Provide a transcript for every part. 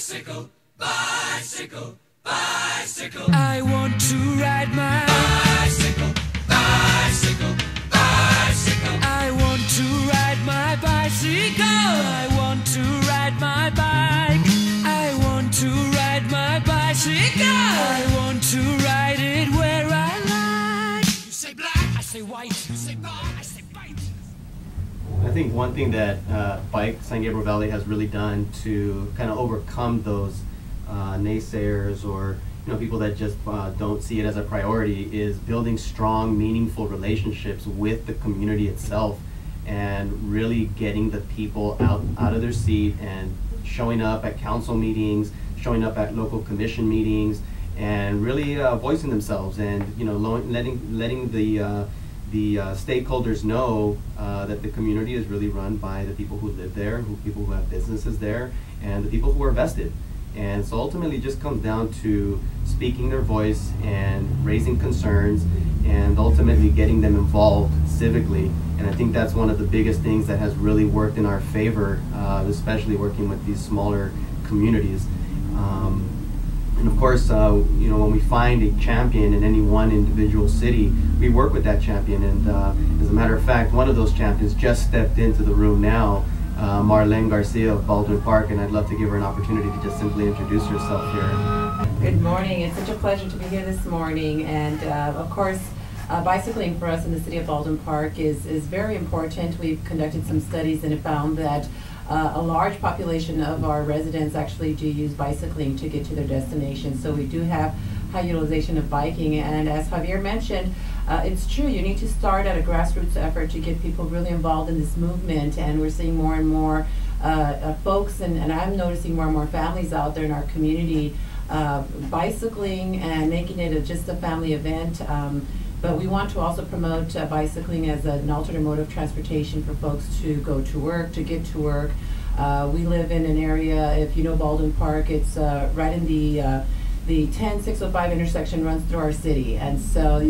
Bicycle, bicycle, bicycle. I want to ride my bicycle, bicycle, bicycle. I want to ride my bicycle. I want to ride my bike. I want to ride my bicycle. I want to ride it where I like. You say black, I say white. You say bar, I say white. I think one thing that San Gabriel Valley has really done to kind of overcome those naysayers or people that just don't see it as a priority is building strong, meaningful relationships with the community itself, and really getting the people out of their seat and showing up at council meetings, showing up at local commission meetings, and really voicing themselves, and letting the stakeholders know that the community is really run by the people who live there, people who have businesses there, and the people who are vested. And so ultimately it just comes down to speaking their voice and raising concerns and ultimately getting them involved civically. And I think that's one of the biggest things that has really worked in our favor, especially working with these smaller communities. And of course, when we find a champion in any one individual city, we work with that champion. And as a matter of fact, one of those champions just stepped into the room now, Marlen Garcia of Baldwin Park, and I'd love to give her an opportunity to just simply introduce herself here. Good morning. It's such a pleasure to be here this morning. And of course, bicycling for us in the city of Baldwin Park is very important. We've conducted some studies and have found that a large population of our residents actually do use bicycling to get to their destination. So we do have high utilization of biking. And as Javier mentioned, it's true, you need to start at a grassroots effort to get people really involved in this movement. And we're seeing more and more folks, and I'm noticing more and more families out there in our community bicycling and making it just a family event. But we want to also promote bicycling as an alternate mode of transportation for folks to go to work, to get to work. We live in an area, if you know Baldwin Park, it's right in the 10-605 intersection runs through our city. And so,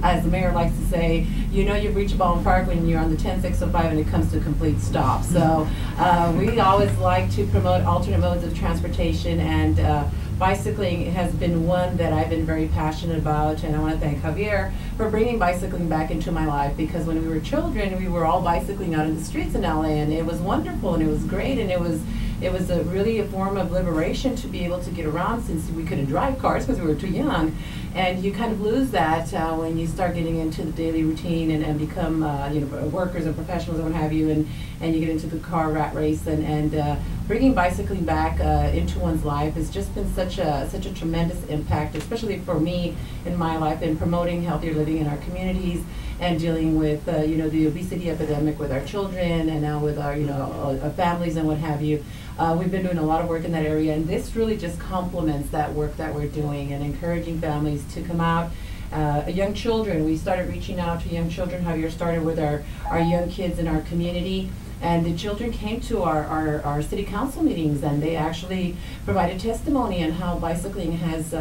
as the mayor likes to say, you've reached Baldwin Park when you're on the 10-605 and it comes to a complete stop. So we always like to promote alternate modes of transportation, and bicycling has been one that I've been very passionate about, and I want to thank Javier for bringing bicycling back into my life, because when we were children, we were all bicycling out in the streets in LA, and it was wonderful, and it was great, and it was really a form of liberation to be able to get around, since we couldn't drive cars because we were too young. And you kind of lose that when you start getting into the daily routine and become workers or professionals or what have you, and you get into the car rat race, and bringing bicycling back into one's life has just been such a tremendous impact, especially for me in my life, in promoting healthier living in our communities and dealing with the obesity epidemic with our children, and now with our our families and what have you. We've been doing a lot of work in that area, and this really just complements that work that we're doing and encouraging families to come out. Young children, we started reaching out to young children. Javier started with our young kids in our community, and the children came to our city council meetings, and they actually provided testimony on how bicycling has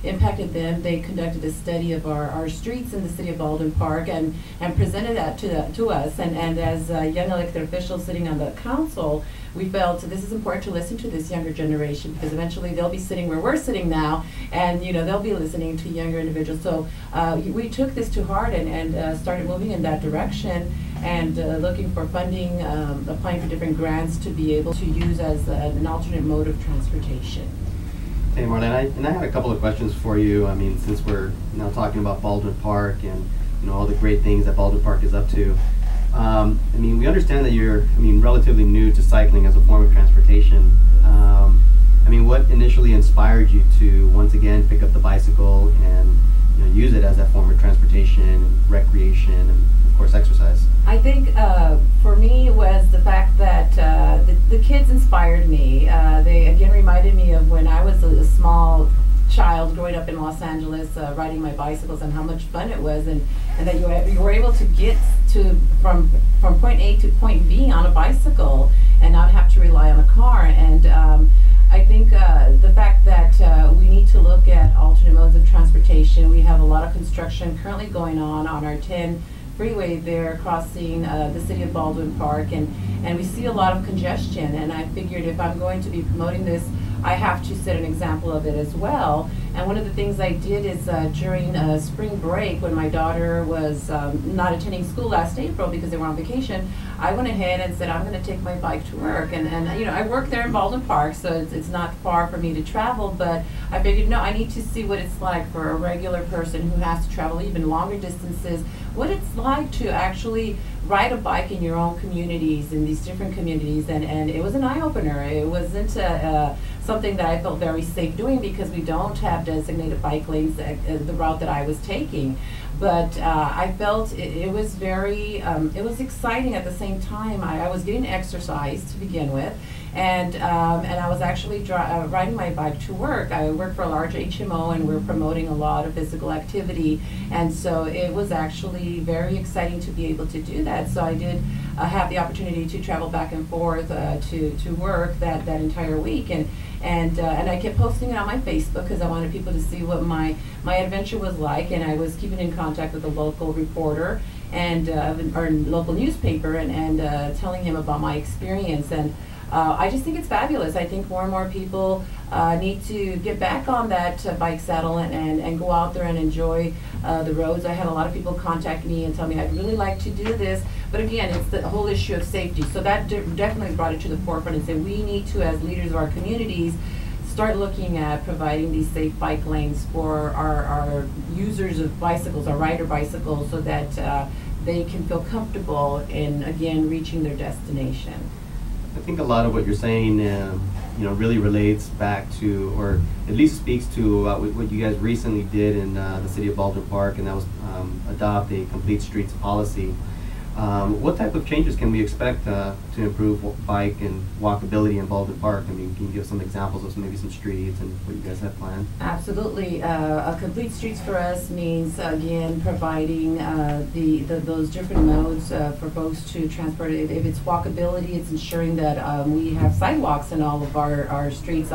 impacted them. They conducted a study of our streets in the city of Baldwin Park and presented that to us. And as young elected officials sitting on the council, we felt this is important to listen to this younger generation, because eventually they'll be sitting where we're sitting now, and they'll be listening to younger individuals. So we took this to heart and started moving in that direction, and looking for funding, applying for different grants to be able to use as an alternate mode of transportation. Hey Marlen, I had a couple of questions for you. I mean, since we're now talking about Baldwin Park and all the great things that Baldwin Park is up to, I mean, we understand that you're relatively new to cycling as a form of transportation. I mean, what initially inspired you to once again pick up the bicycle and use it as that form of transportation and recreation and of course exercise? I think for me it was the fact that the kids inspired me. They again reminded me of when I was a small child growing up in Los Angeles, riding my bicycles, and how much fun it was, and that you were able to get from point A to point B on a bicycle and not have to rely on a car. And I think the fact that we need to look at alternate modes of transportation. We have a lot of construction currently going on our 10 freeway there crossing the city of Baldwin Park, and we see a lot of congestion, and I figured if I'm going to be promoting this, I have to set an example of it as well. And one of the things I did is during spring break, when my daughter was not attending school last April because they were on vacation, I went ahead and said, I'm going to take my bike to work. And you know, I work there in Baldwin Park, so it's not far for me to travel, but I figured, no, I need to see what it's like for a regular person who has to travel even longer distances, what it's like to actually ride a bike in your own communities, in these different communities, and it was an eye-opener. It wasn't something that I felt very safe doing because we don't have designated bike lanes, the route that I was taking. But I felt it was very, it was exciting at the same time. I was getting exercise to begin with, and I was actually riding my bike to work. I work for a large HMO, and we're promoting a lot of physical activity, and so it was actually very exciting to be able to do that. So I did have the opportunity to travel back and forth to work that entire week, and I kept posting it on my Facebook because I wanted people to see what my adventure was like, and I was keeping in contact with a local reporter and or local newspaper, and telling him about my experience. And I just think it's fabulous. I think more and more people need to get back on that bike saddle and go out there and enjoy the roads. I had a lot of people contact me and tell me, I'd really like to do this. But again, it's the whole issue of safety. So that definitely brought it to the forefront and said we need to, as leaders of our communities, start looking at providing these safe bike lanes for our users of bicycles, our rider bicycles, so that they can feel comfortable in, again, reaching their destination. I think a lot of what you're saying, you know, really relates back to, or at least speaks to what you guys recently did in the city of Baldwin Park, and that was adopt a complete streets policy. What type of changes can we expect to improve bike and walkability in Baldwin Park? I mean, can you give some examples of maybe some streets and what you guys have planned? Absolutely. A complete streets for us means, again, providing those different modes for folks to transport. If it's walkability, it's ensuring that we have sidewalks in all of our streets.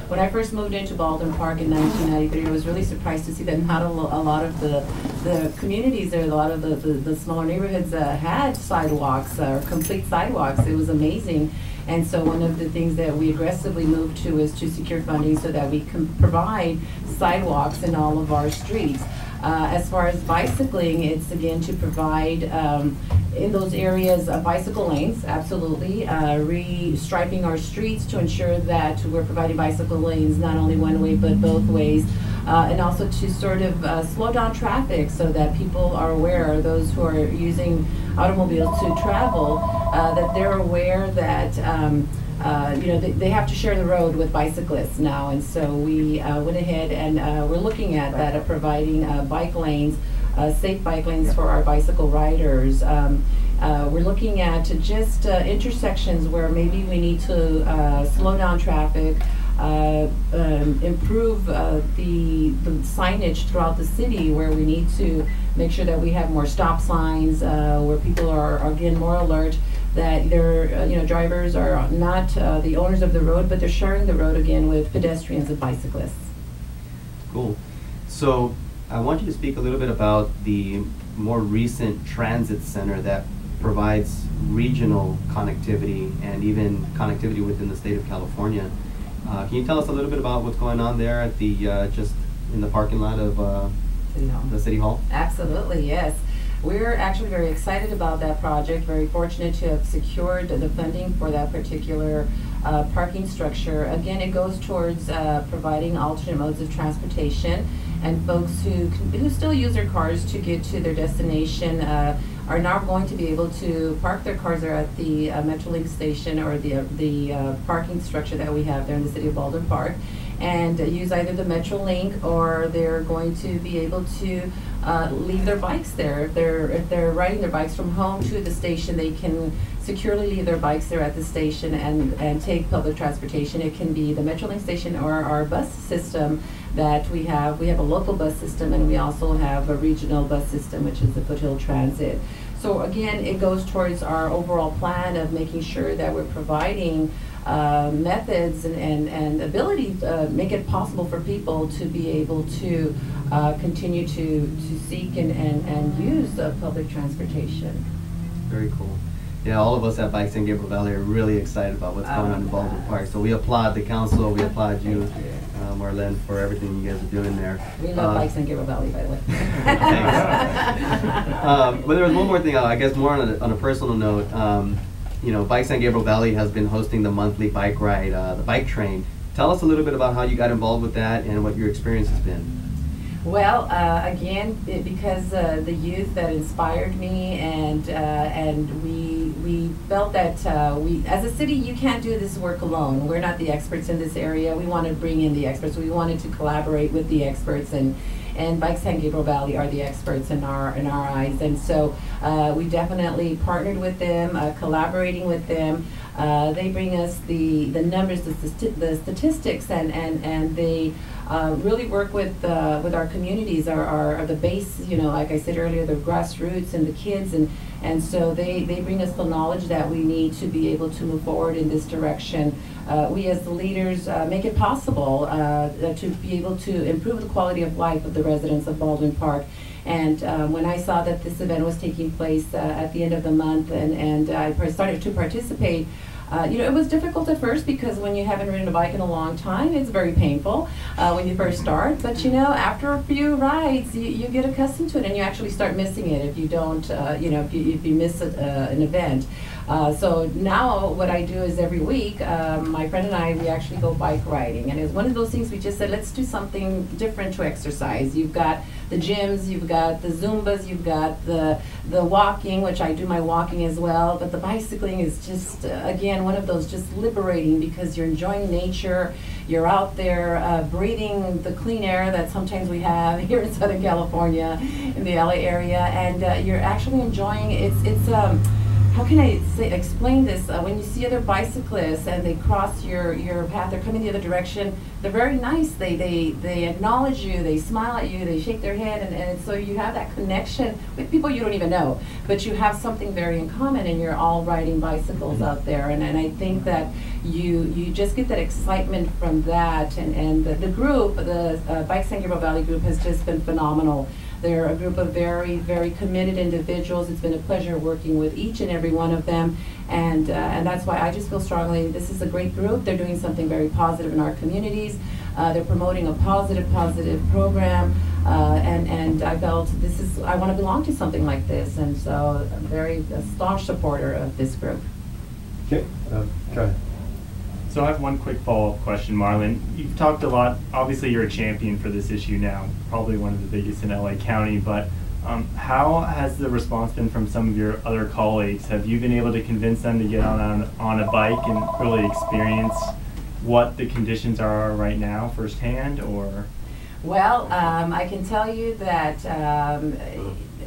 When I first moved into Baldwin Park in 1993, I was really surprised to see that not a lot of the communities there, a lot of the smaller neighborhoods had sidewalks or complete sidewalks. It was amazing. And so one of the things that we aggressively moved to is to secure funding so that we can provide sidewalks in all of our streets. As far as bicycling, it's again to provide in those areas bicycle lanes, absolutely, restriping our streets to ensure that we're providing bicycle lanes not only one way but both ways, and also to sort of slow down traffic so that people are aware, those who are using automobiles to travel, that they're aware that you know, they have to share the road with bicyclists now. And so we went ahead and we're looking at that, of providing bike lanes, safe bike lanes for our bicycle riders. We're looking at just intersections where maybe we need to slow down traffic, improve the signage throughout the city, where we need to make sure that we have more stop signs, where people are again more alert that their you know, drivers are not the owners of the road, but they're sharing the road again with pedestrians and bicyclists. Cool. So I want you to speak a little bit about the more recent transit center that provides regional connectivity and even connectivity within the state of California. Can you tell us a little bit about what's going on there at the just in the parking lot of the City Hall? Absolutely, yes. We're actually very excited about that project, very fortunate to have secured the funding for that particular parking structure. Again, it goes towards providing alternate modes of transportation, and folks who still use their cars to get to their destination are now going to be able to park their cars there at the Metrolink station, or the parking structure that we have there in the city of Baldwin Park, and use either the Metrolink, or they're going to be able to leave their bikes there. If they're riding their bikes from home to the station, they can securely leave their bikes there at the station and take public transportation. It can be the Metrolink station or our bus system that we have. We have a local bus system, and we also have a regional bus system, which is the Foothill Transit. So again, it goes towards our overall plan of making sure that we're providing methods and ability make it possible for people to be able to continue to seek and use public transportation. Very cool. Yeah, all of us at Bike San Gabriel Valley are really excited about what's going on in Baldwin Park. So we applaud the council, we applaud you, Marlen, for everything you guys are doing there. We love Bike San Gabriel Valley, by the way. Thanks. But there was one more thing, I guess more on a personal note. You know, Bike San Gabriel Valley has been hosting the monthly bike ride, the bike train. Tell us a little bit about how you got involved with that and what your experience has been. Well, again, because the youth that inspired me, and we felt that we, as a city, you can't do this work alone. We're not the experts in this area. We want to bring in the experts. We wanted to collaborate with the experts, and Bike San Gabriel Valley are the experts in our eyes. And so we definitely partnered with them, collaborating with them. They bring us the numbers, the statistics, and they really work with our communities, are the base, you know, like I said earlier, the grassroots and the kids, and so they bring us the knowledge that we need to be able to move forward in this direction. We as the leaders make it possible to be able to improve the quality of life of the residents of Baldwin Park. And when I saw that this event was taking place at the end of the month, and I started to participate, you know, it was difficult at first because when you haven't ridden a bike in a long time, it's very painful when you first start. But you know, after a few rides, you get accustomed to it, and you actually start missing it if you don't, you know, if you miss an event. So now what I do is every week, my friend and I, we actually go bike riding. And it's one of those things we just said, let's do something different to exercise. You've got the gyms, you've got the Zumbas, you've got the walking, which I do my walking as well. But the bicycling is just, again, one of those just liberating because you're enjoying nature. You're out there breathing the clean air that sometimes we have here in Southern California, in the LA area. And you're actually enjoying, it's how can I explain this? When you see other bicyclists and they cross your path, they're coming the other direction, they're very nice. They acknowledge you, they smile at you, they shake their head, and so you have that connection with people you don't even know, but you have something very in common, and you're all riding bicycles out there. And I think that you just get that excitement from that, and the group, the Bike San Gabriel Valley group, has just been phenomenal. They're a group of very, very committed individuals. It's been a pleasure working with each and every one of them, and that's why I just feel strongly this is a great group. They're doing something very positive in our communities. They're promoting a positive program, and I felt I want to belong to something like this, and so I'm a staunch supporter of this group. Okay, go ahead. So I have one quick follow-up question, Marlen. You've talked a lot, obviously you're a champion for this issue now, probably one of the biggest in LA County, but how has the response been from some of your other colleagues? Have you been able to convince them to get on a bike and really experience what the conditions are right now firsthand, or? Well, I can tell you that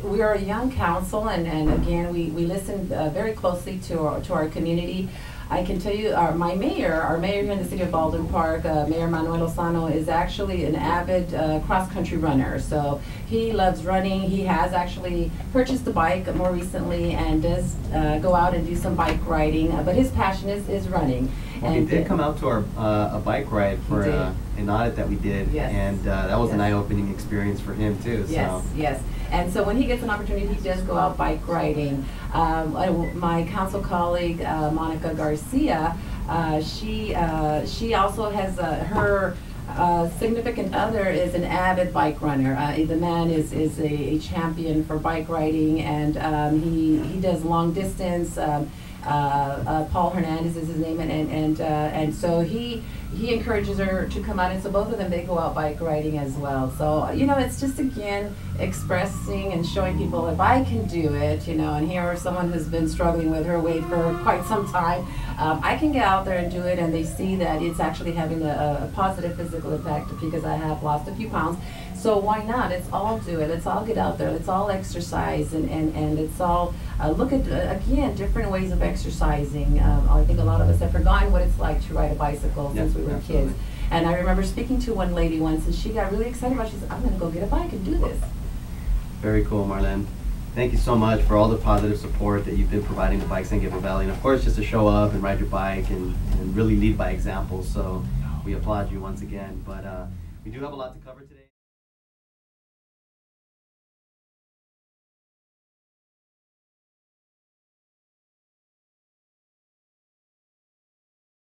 we are a young council, and again, we listen very closely to our community. I can tell you our mayor here in the city of Baldwin Park, Mayor Manuel Lozano, is actually an avid cross-country runner. So he loves running. He has actually purchased a bike more recently and does go out and do some bike riding, but his passion is running. Well, he did come out to our a bike ride for an audit that we did, yes. And that was an eye-opening experience for him too. Yes, so. yes. And so when he gets an opportunity, he does go out bike riding. My council colleague, Marlen Garcia, she also has her significant other is an avid bike runner. The man is a champion for bike riding, and he does long distance. Paul Hernandez is his name, and so he encourages her to come out, and so both of them, they go out bike riding as well. So you know, it's just again expressing and showing people if I can do it, you know, and here is someone who's been struggling with her weight for quite some time. I can get out there and do it, and they see that it's actually having a positive physical effect because I have lost a few pounds. So why not? Let's all do it. Let's all get out there. Let's all exercise, and let's all look at, again, different ways of exercising. I think a lot of us have forgotten what it's like to ride a bicycle since we were kids. And I remember speaking to one lady once, and she got really excited about it. She said, I'm going to go get a bike and do this. Very cool, Marlen. thank you so much for all the positive support that you've been providing the Bike San Gabriel Valley, and of course just to show up and ride your bike and really lead by example. So we applaud you once again, but we do have a lot to cover today.